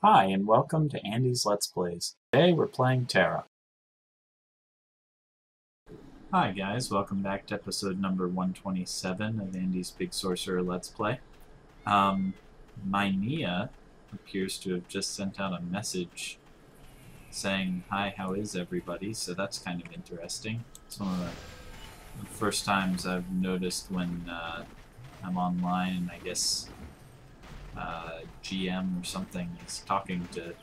Hi, and welcome to Andy's Let's Plays. Today we're playing Tera. Hi guys, welcome back to episode number 127 of Andy's Big Sorcerer Let's Play. My Nia appears to have just sent out a message saying, "Hi, how is everybody?" So that's kind of interesting. It's one of the first times I've noticed when I'm online and I guess GM or something is talking to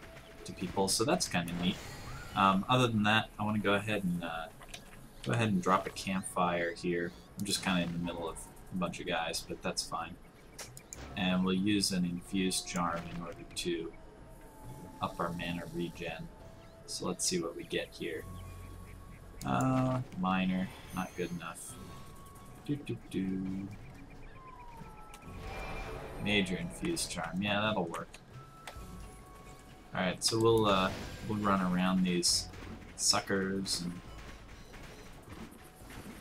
people, so that's kind of neat. Other than that, I want to go ahead and drop a campfire here. I'm just kind of in the middle of a bunch of guys, but that's fine. And we'll use an infused charm in order to up our mana regen. So let's see what we get here. Minor, not good enough. Major infused charm, yeah, that'll work. Alright, so we'll run around these suckers and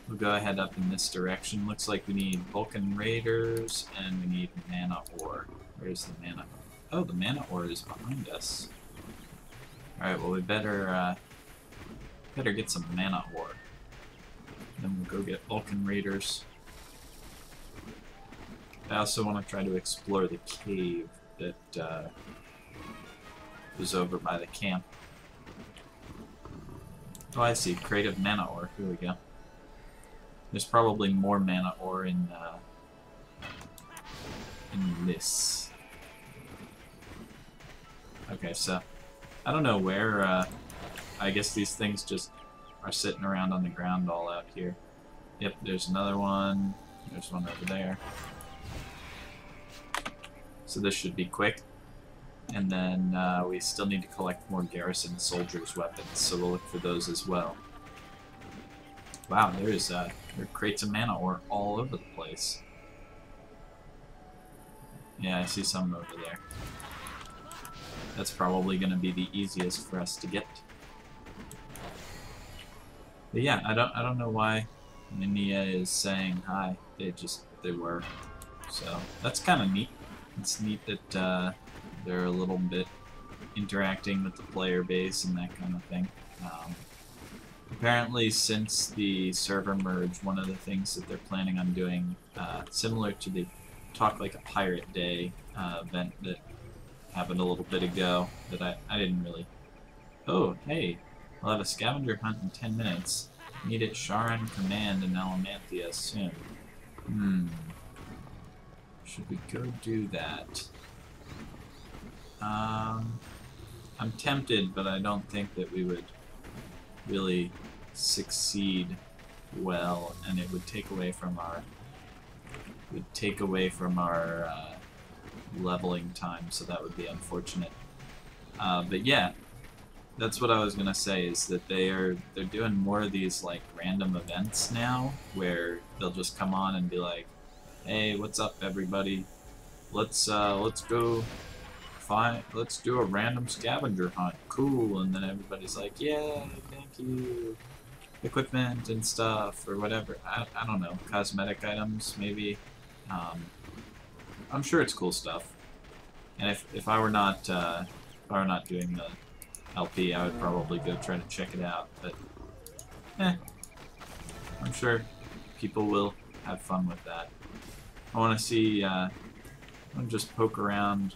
we'll go ahead up in this direction. Looks like we need Vulcan Raiders and we need mana ore. Where's the mana? Oh, the mana ore is behind us. Alright, well we better get some mana ore. Then we'll go get Vulcan Raiders. I also want to try to explore the cave that was over by the camp. Oh, I see. Creative mana ore. Here we go. There's probably more mana ore in this. Okay, so I don't know where. I guess these things just are sitting around on the ground all out here. Yep, there's another one. There's one over there. So this should be quick. And then we still need to collect more garrison soldiers' weapons, so we'll look for those as well. Wow, there are crates of mana ore all over the place. Yeah, I see some over there. That's probably going to be the easiest for us to get. But yeah, I don't know why Nia is saying hi. They were. So that's kind of neat. It's neat that they're a little bit interacting with the player base and that kind of thing. Apparently, since the server merge, one of the things that they're planning on doing, similar to the Talk Like a Pirate Day event that happened a little bit ago, that I didn't really... Oh, hey, I'll have a scavenger hunt in 10 minutes. Meet at Sharon Command in Alamanthia soon. Should we go do that? I'm tempted, but I don't think that we would really succeed well, and it would take away from our leveling time, so that would be unfortunate. But yeah, that's what I was gonna say, is that they're doing more of these like random events now, where they'll just come on and be like, "Hey, what's up, everybody? Let's do a random scavenger hunt. Cool." And then everybody's like, "Yeah, thank you." Equipment and stuff, or whatever. I don't know. Cosmetic items, maybe. I'm sure it's cool stuff. And if I were not doing the LP, I would probably go try to check it out. But I'm sure people will have fun with that. I want to see. I'm gonna just poke around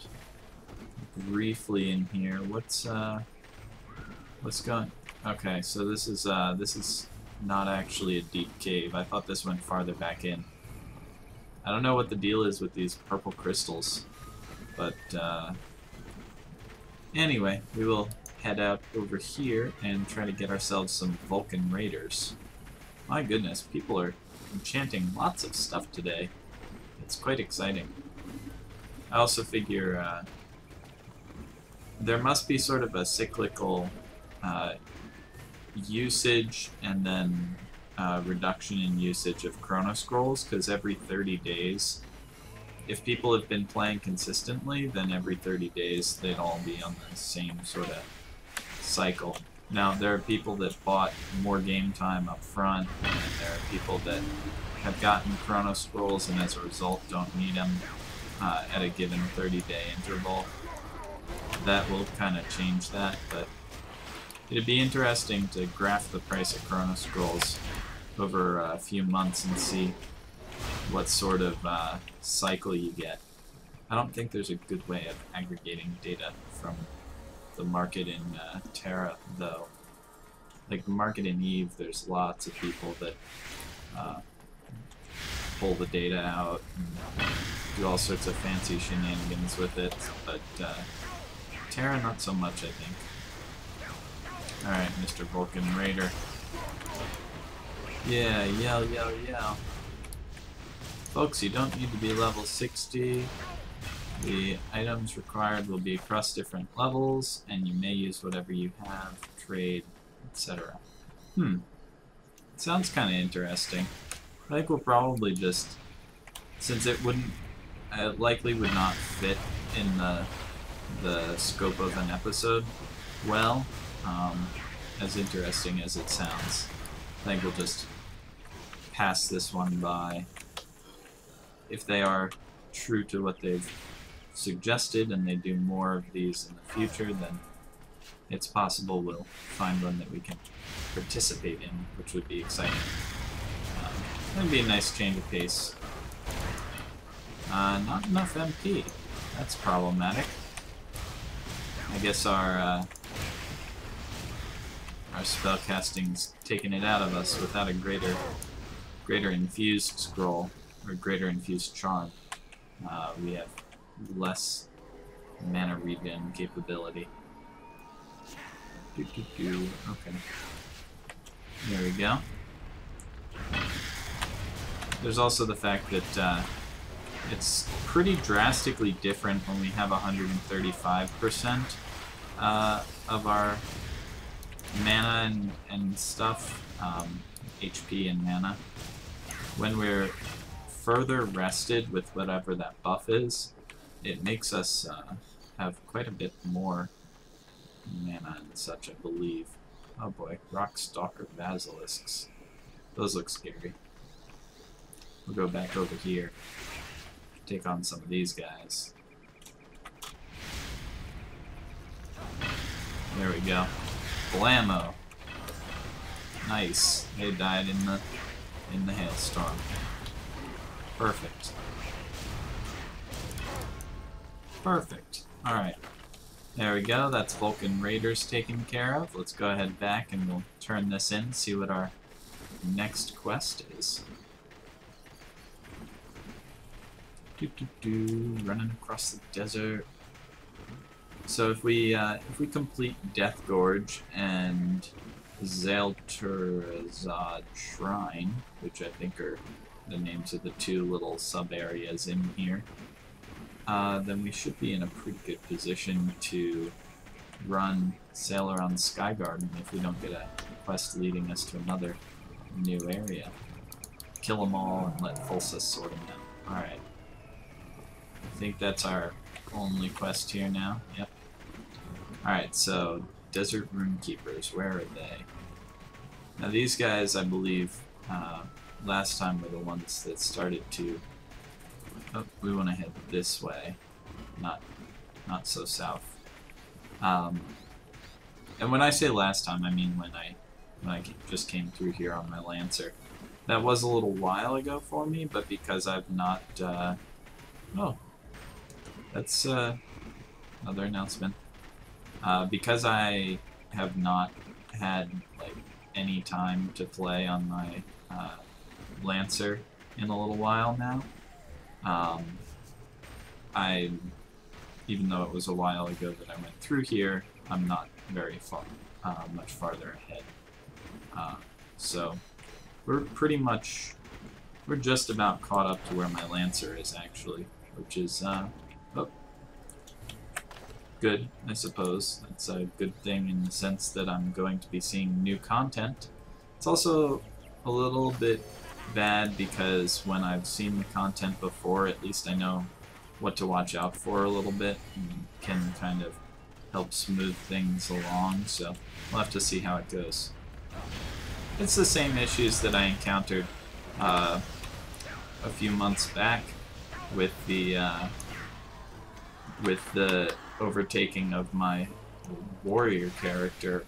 briefly in here. What's going? Okay, so this is not actually a deep cave. I thought this went farther back in. I don't know what the deal is with these purple crystals, but anyway, we will head out over here and try to get ourselves some Vulcan Raiders. My goodness, people are enchanting lots of stuff today. It's quite exciting. I also figure there must be sort of a cyclical usage and then reduction in usage of Chrono Scrolls, because every 30 days, if people have been playing consistently, then every 30 days they'd all be on the same sort of cycle. Now, there are people that bought more game time up front, and there are people that have gotten Chrono Scrolls and as a result don't need them at a given 30-day interval. that will kind of change that, but it'd be interesting to graph the price of Chrono Scrolls over a few months and see what sort of cycle you get. I don't think there's a good way of aggregating data from the market in Tera, though. Like the market in Eve, there's lots of people that pull the data out and do all sorts of fancy shenanigans with it, but Tera not so much, I think. Alright, Mr. Vulcan Raider. Yeah, yell, yell, yell. Folks, you don't need to be level 60. The items required will be across different levels, and you may use whatever you have, trade, etc. Sounds kind of interesting. I think we'll probably just, since it likely would not fit in the scope of an episode well, as interesting as it sounds, I think we'll just pass this one by. If they are true to what they've suggested and they do more of these in the future, then it's possible we'll find one that we can participate in, which would be exciting. That'd be a nice change of pace. Not enough MP. That's problematic. I guess our spellcasting's taking it out of us without a greater infused scroll, or greater infused charm. We have less mana regen capability. Okay. There we go. There's also the fact that it's pretty drastically different when we have 135% of our mana and stuff, HP and mana. When we're further rested with whatever that buff is, it makes us have quite a bit more mana and such, I believe. Oh boy, Rockstalker Basilisks. Those look scary. We'll go back over here, take on some of these guys. There we go. Blammo. Nice. They died in the hailstorm. Perfect. Perfect. Alright. There we go. That's Vulcan Raiders taken care of. Let's go ahead back and we'll turn this in, see what our next quest is. Running across the desert. So if we complete Death Gorge and Zalturazad Shrine, which I think are the names of the two little sub-areas in here, then we should be in a pretty good position to sail around the Sky Garden if we don't get a quest leading us to another new area. Kill them all and let Fulsa sort them out. Alright. I think that's our only quest here now. Yep. Alright, so Desert Runekeepers, where are they? Now these guys, I believe, last time were the ones that started to... Oh, we want to head this way, not so south. And when I say last time, I mean when I just came through here on my Lancer. That was a little while ago for me, but because I've not... Oh, that's another announcement. Because I have not had like any time to play on my Lancer in a little while now, even though it was a while ago that I went through here, I'm not very far, much farther ahead. So we're just about caught up to where my Lancer is actually, which is good, I suppose. That's a good thing in the sense that I'm going to be seeing new content. It's also a little bit bad because when I've seen the content before, at least I know what to watch out for a little bit and can kind of help smooth things along, so we'll have to see how it goes. It's the same issues that I encountered a few months back with the overtaking of my warrior character.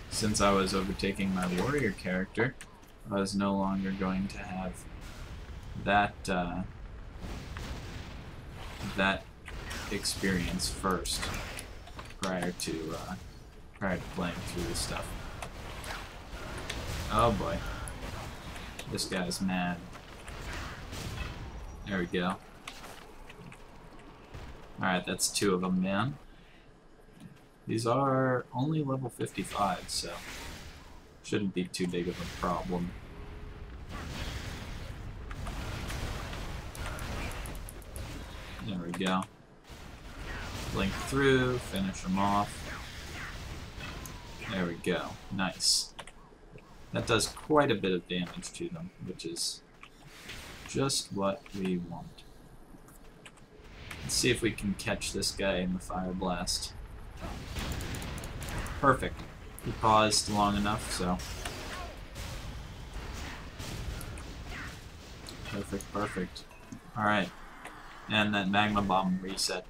Since I was overtaking my warrior character, I was no longer going to have that that experience first prior to playing through this stuff. Oh boy, this guy's mad. There we go. Alright, that's 2 of them, man. These are only level 55, so shouldn't be too big of a problem. There we go. Blink through, finish them off. There we go. Nice. That does quite a bit of damage to them, which is just what we want. Let's see if we can catch this guy in the Fire Blast. Perfect. He paused long enough, so... Perfect, perfect. Alright. And that Magma Bomb reset,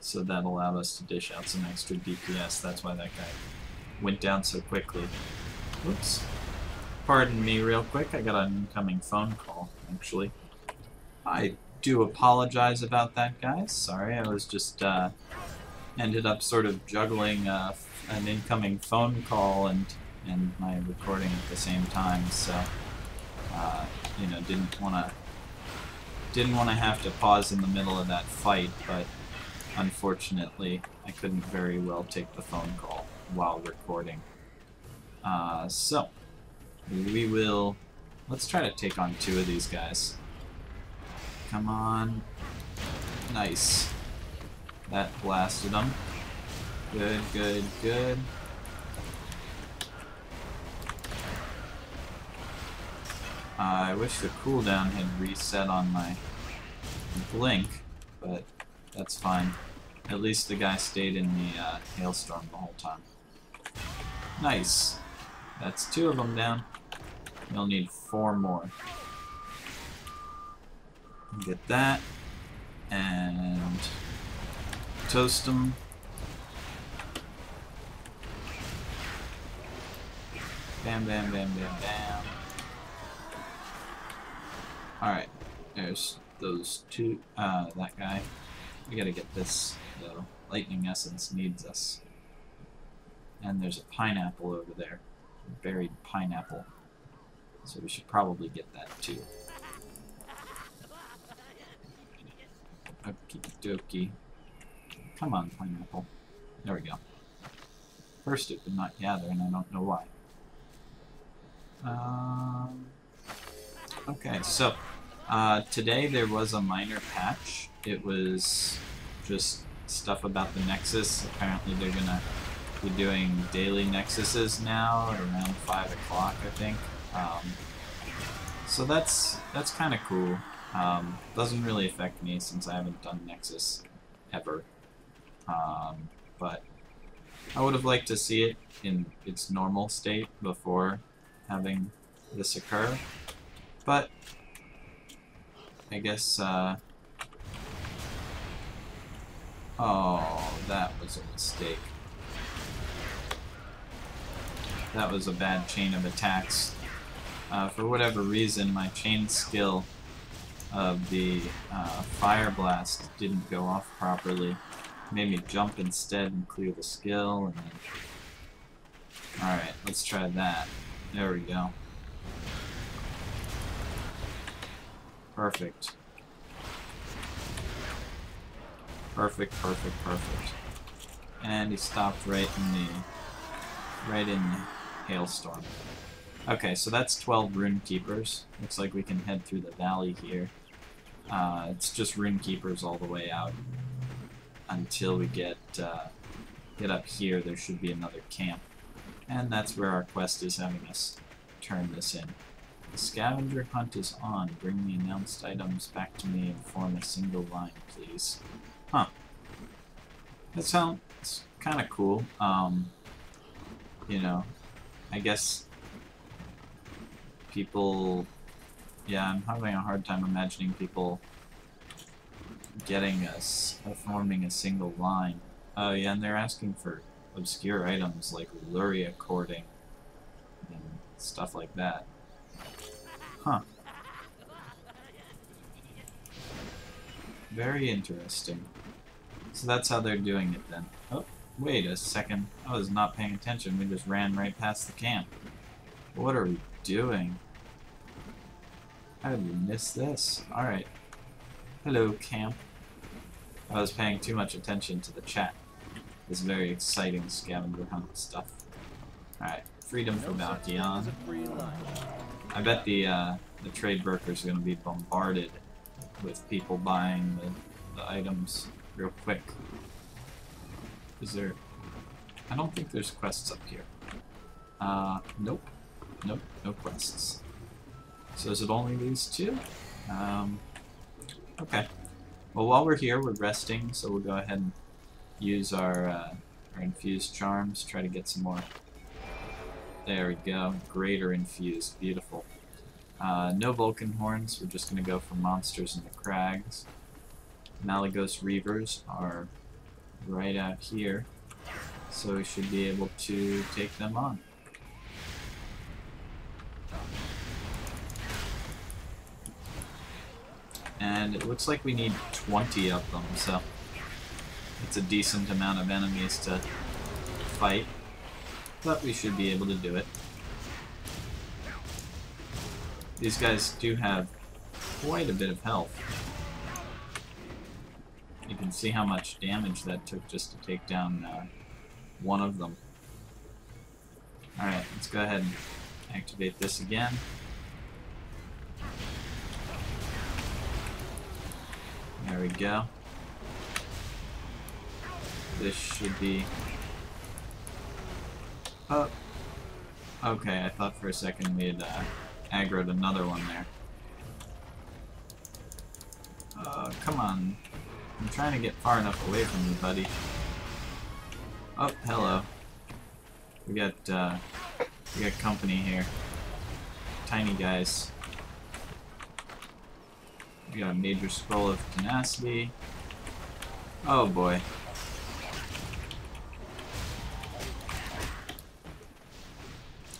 so that allowed us to dish out some extra DPS. That's why that guy went down so quickly. Whoops. Pardon me real quick, I got an incoming phone call, actually. I do apologize about that, guys. Sorry, I was just, ended up sort of juggling an incoming phone call and my recording at the same time, so, you know, didn't want to have to pause in the middle of that fight, but unfortunately, I couldn't very well take the phone call while recording. So, we will... Let's try to take on 2 of these guys. Come on. Nice. That blasted them. Good, good, good. I wish the cooldown had reset on my blink, but that's fine. At least the guy stayed in the hailstorm the whole time. Nice. That's 2 of them down. You'll need 4 more. Get that. And toast them. Bam, bam, bam, bam, bam. Alright. There's those 2. That guy. We gotta get this, though. Lightning Essence needs us. And there's a pineapple over there. A buried pineapple. So we should probably get that too. Okie dokie. Come on, pineapple. There we go. First it did not gather, and I don't know why. Okay, so today there was a minor patch. It was just stuff about the Nexus. Apparently they're gonna be doing daily Nexuses now at around 5 o'clock, I think. So that's kind of cool. Doesn't really affect me since I haven't done Nexus ever. But I would have liked to see it in its normal state before having this occur. But I guess, oh, that was a mistake. That was a bad chain of attacks. For whatever reason, my chain skill of the Fire Blast didn't go off properly. Made me jump instead and clear the skill, and then... Alright, let's try that. There we go. Perfect. Perfect, perfect, perfect. And he stopped right in the hailstorm. Okay, so that's 12 Rune Keepers. Looks like we can head through the valley here. It's just Rune Keepers all the way out. Until we get up here, there should be another camp. And that's where our quest is having us turn this in. The scavenger hunt is on. Bring the announced items back to me and form a single line, please. Huh. That sounds kind of cool. You know, I guess people... Yeah, I'm having a hard time imagining people getting us forming a single line. Oh yeah, and they're asking for obscure items like Luria cording and stuff like that. Huh. Very interesting. So that's how they're doing it then. Oh, wait a second. I was not paying attention. We just ran right past the camp. What are we doing? How did we miss this? Alright. Hello, camp. I was paying too much attention to the chat. This very exciting scavenger hunt stuff. Alright, freedom for bounty on. I bet the trade brokers are going to be bombarded with people buying the items real quick. Is there... I don't think there's quests up here. Nope. Nope, no quests. So is it only these two? Okay. Well, while we're here, we're resting, so we'll go ahead and use our infused charms, try to get some more. There we go. Greater infused. Beautiful. No Vulcan horns. We're just going to go for monsters in the crags. Maligos Reavers are right out here, so we should be able to take them on. And it looks like we need 20 of them, so it's a decent amount of enemies to fight, but we should be able to do it. These guys do have quite a bit of health. You can see how much damage that took just to take down one of them. Alright, let's go ahead and activate this again. There we go. This should be... Oh. Okay, I thought for a second we had aggroed another one there. Come on. I'm trying to get far enough away from you, buddy. Oh, hello. We got company here. Tiny guys. We got a major scroll of tenacity. Oh boy.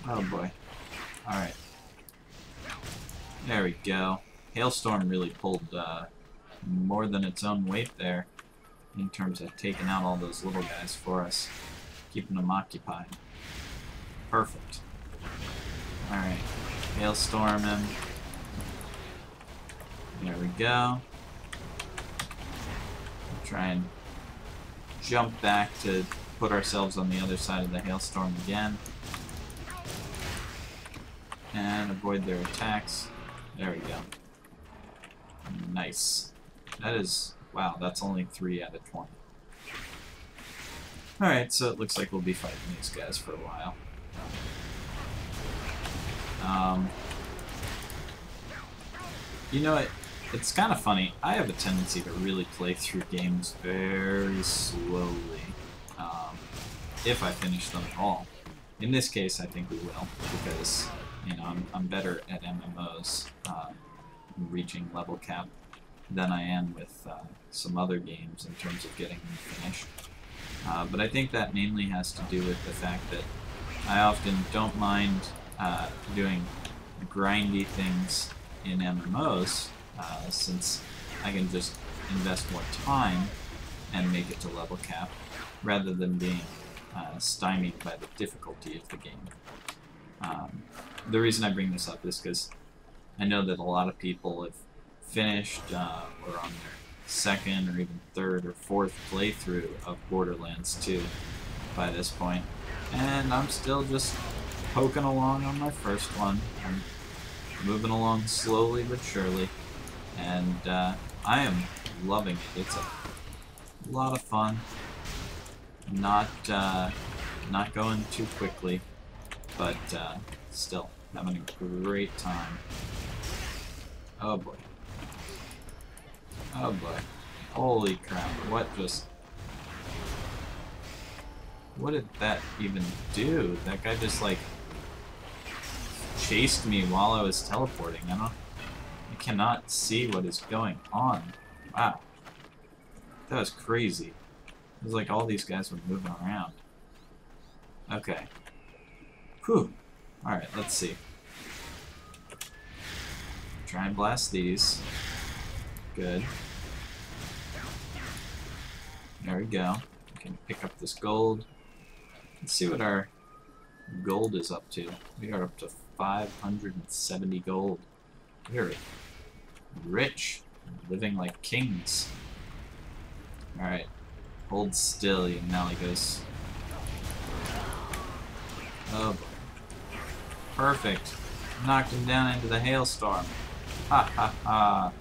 Oh boy. Alright. There we go. Hailstorm really pulled more than its own weight there in terms of taking out all those little guys for us. Keeping them occupied. Perfect. Alright. Hailstorm him. There we go. Try and jump back to put ourselves on the other side of the hailstorm again. And avoid their attacks. There we go. Nice. That is... wow, that's only 3 out of 20. Alright, so it looks like we'll be fighting these guys for a while. You know, it's kind of funny. I have a tendency to really play through games very slowly, if I finish them at all. In this case, I think we will, because, you know, I'm better at MMOs, reaching level cap, than I am with some other games in terms of getting them finished. But I think that mainly has to do with the fact that I often don't mind doing grindy things in MMOs, since I can just invest more time and make it to level cap, rather than being stymied by the difficulty of the game. The reason I bring this up is because I know that a lot of people have finished or on their second or even third or fourth playthrough of Borderlands 2 by this point, and I'm still just poking along on my first one. I'm moving along slowly but surely, and I am loving it. It's a lot of fun. Not going too quickly, but still having a great time. Oh boy. Oh boy. Holy crap. What did that even do? That guy just like chased me while I was teleporting. I cannot see what is going on. Wow. That was crazy. It was like all these guys were moving around. Okay. Whew. Alright, let's see. Try and blast these. Good. There we go. We can pick up this gold. Let's see what our gold is up to. We are up to 570 gold. We're rich. Living like kings. Alright. Hold still, you Maligoses. Oh boy. Perfect. Knocked him down into the hailstorm. Ha ha ha.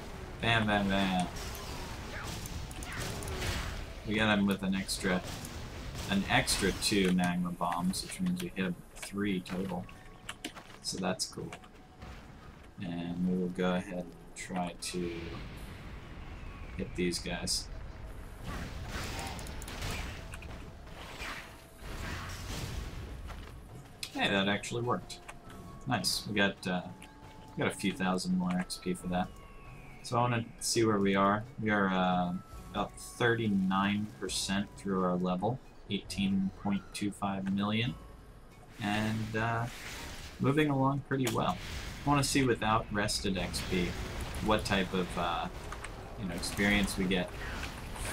Bam bam bam. We got him with an extra 2 magma bombs, which means we hit him 3 total. So that's cool. And we will go ahead and try to hit these guys. Hey, that actually worked. Nice. We got a few thousand more XP for that. So I want to see where we are. We are about 39% through our level, 18.25 million, and moving along pretty well. I want to see without rested XP what type of experience we get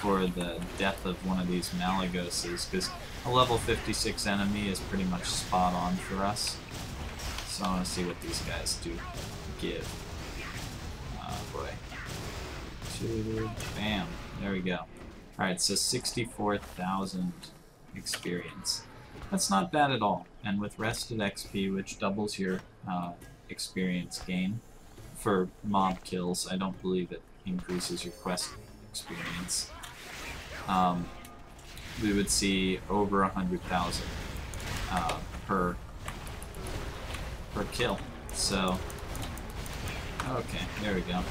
for the death of one of these Maligoses, because a level 56 enemy is pretty much spot on for us. So I want to see what these guys do give. Oh boy. 2, bam. There we go. Alright, so 64,000 experience. That's not bad at all. And with rested XP, which doubles your experience gain for mob kills, I don't believe it increases your quest experience. We would see over 100,000 per kill. So, okay, there we go.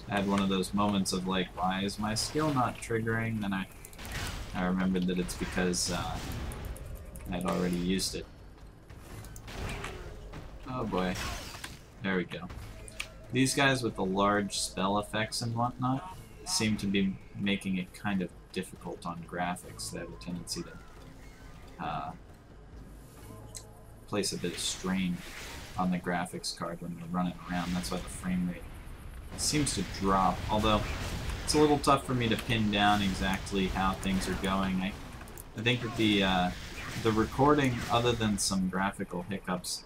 I had one of those moments of like, why is my skill not triggering? Then I remembered that it's because I'd already used it. Oh boy. There we go. These guys with the large spell effects and whatnot seem to be making it kind of difficult on graphics. They have a tendency to place a bit of strain on the graphics card when you're running around. That's why the frame rate seems to drop, although it's a little tough for me to pin down exactly how things are going. I think that the recording, other than some graphical hiccups,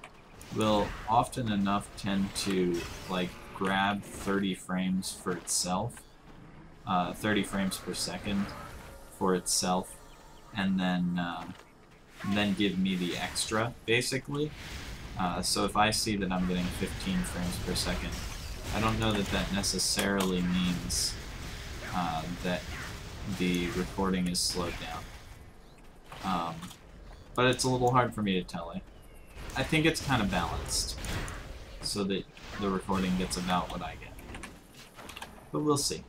will often enough tend to like grab 30 frames for itself, 30 frames per second for itself, and then give me the extra, basically. So if I see that I'm getting 15 frames per second, I don't know that that necessarily means that the recording is slowed down. But it's a little hard for me to tell. I think it's kind of balanced, so that the recording gets about what I get. But we'll see.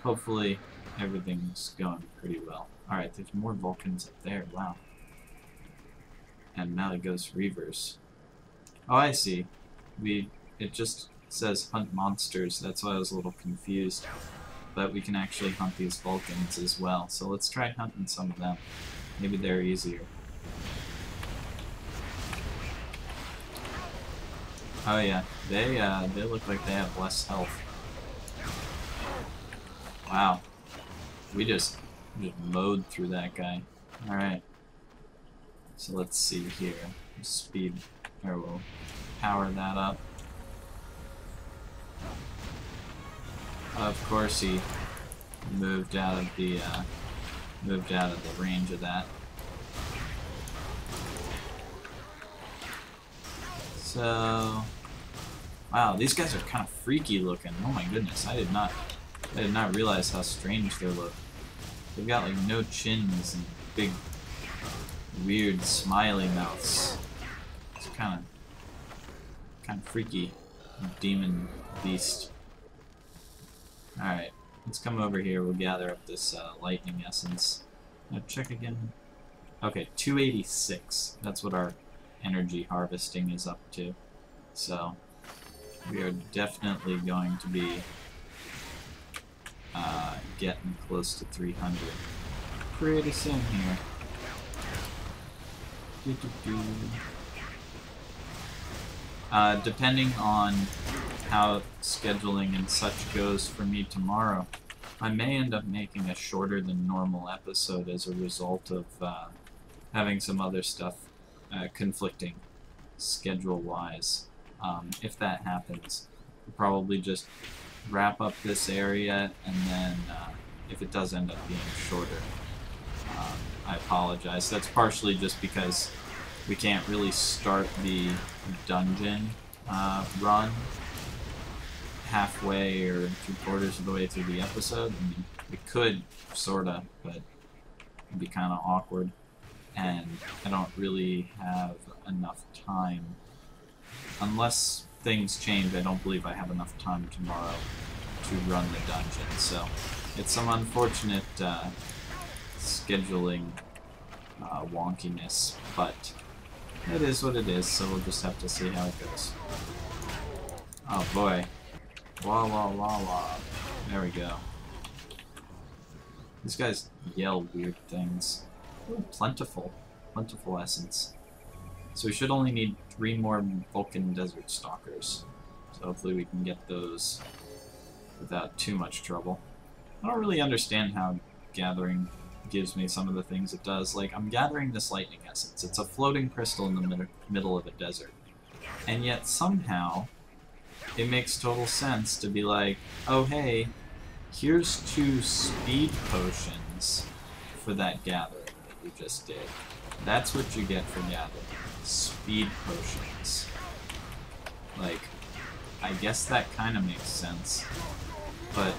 Hopefully everything's going pretty well. Alright, there's more Vulcans up there, wow. And Maligoses Reavers. Oh, I see. It just says hunt monsters, that's why I was a little confused. But we can actually hunt these Vulcans as well, so let's try hunting some of them. Maybe they're easier. Oh yeah, they look like they have less health. Wow. We just mowed through that guy. Alright. So let's see here. Speed, or we'll power that up. Of course he moved out of the range of that. So, wow, these guys are kind of freaky looking. Oh my goodness, I did not realize how strange they look. They've got like no chins and big, weird, smiley mouths. It's kind of freaky, demon beast. All right, let's come over here. We'll gather up this lightning essence. Now check again. Okay, 286. That's what our energy harvesting is up to. So we are definitely going to be getting close to 300 pretty soon here. Depending on how scheduling and such goes for me tomorrow, I may end up making a shorter than normal episode as a result of having some other stuff conflicting schedule-wise. If that happens, we'll probably just wrap up this area, and then if it does end up being shorter, I apologize. That's partially just because we can't really start the dungeon run halfway or 3/4 of the way through the episode. I mean, we could, sorta, but it'd be kind of awkward, and I don't really have enough time. Unless things change, I don't believe I have enough time tomorrow to run the dungeon, so it's some unfortunate scheduling wonkiness, but it is what it is, so we'll just have to see how it goes. Oh boy. Wah wah wah wah. There we go. These guys yell weird things. Ooh, plentiful. Plentiful essence. So we should only need 3 more Vulcan Desert Stalkers. So hopefully we can get those without too much trouble. I don't really understand how gathering gives me some of the things it does. Like, I'm gathering this lightning essence. It's a floating crystal in the middle of a desert. And yet somehow it makes total sense to be like, oh hey, here's 2 speed potions for that gathering that you just did. That's what you get for gathering. Speed potions. Like, I guess that kind of makes sense, but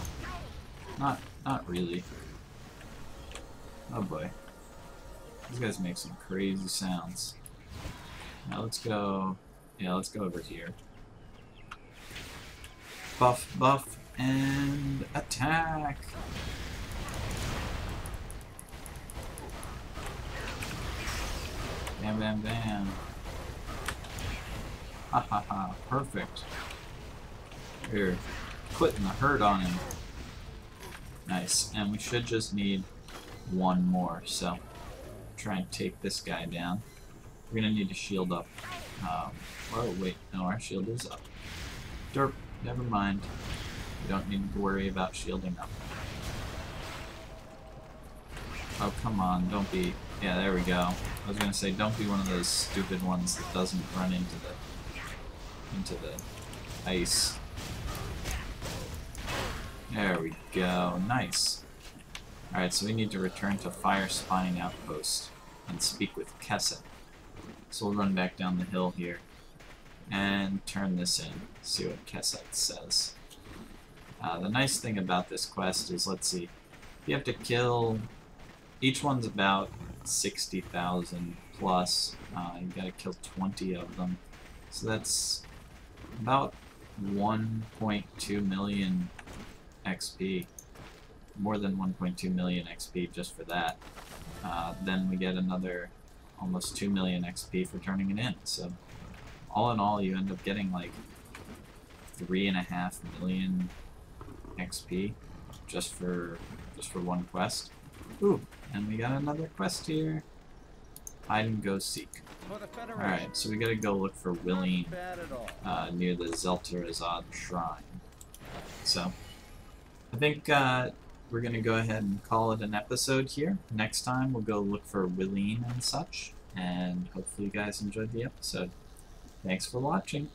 not really. Oh boy. These guys make some crazy sounds. Now let's go... yeah, let's go over here. Buff, buff, and attack! Bam, bam, bam. Ha ha ha, perfect. Here, putting the hurt on him. Nice, and we should just need 1 more, so try and take this guy down. We're gonna need to shield up. Oh wait, no, our shield is up. Derp, never mind. We don't need to worry about shielding up. Oh, come on, don't be... yeah, there we go. I was gonna say, don't be one of those stupid ones that doesn't run into the ice. There we go, nice. Alright, so we need to return to Fire Spine Outpost and speak with Kesset. So we'll run back down the hill here and turn this in, see what Kesset says. The nice thing about this quest is, let's see, you have to kill... each one's about 60,000 plus. You gotta kill 20 of them. So that's about 1.2 million XP. More than 1.2 million XP just for that. Then we get another almost 2 million XP for turning it in. So all in all, you end up getting like 3.5 million XP just for one quest. Ooh, and we got another quest here. Hide and go seek. Alright, so we gotta go look for Willeen near the Zeltarazad Shrine. So, I think we're gonna go ahead and call it an episode here. Next time we'll go look for Willeen and such, and hopefully you guys enjoyed the episode. Thanks for watching.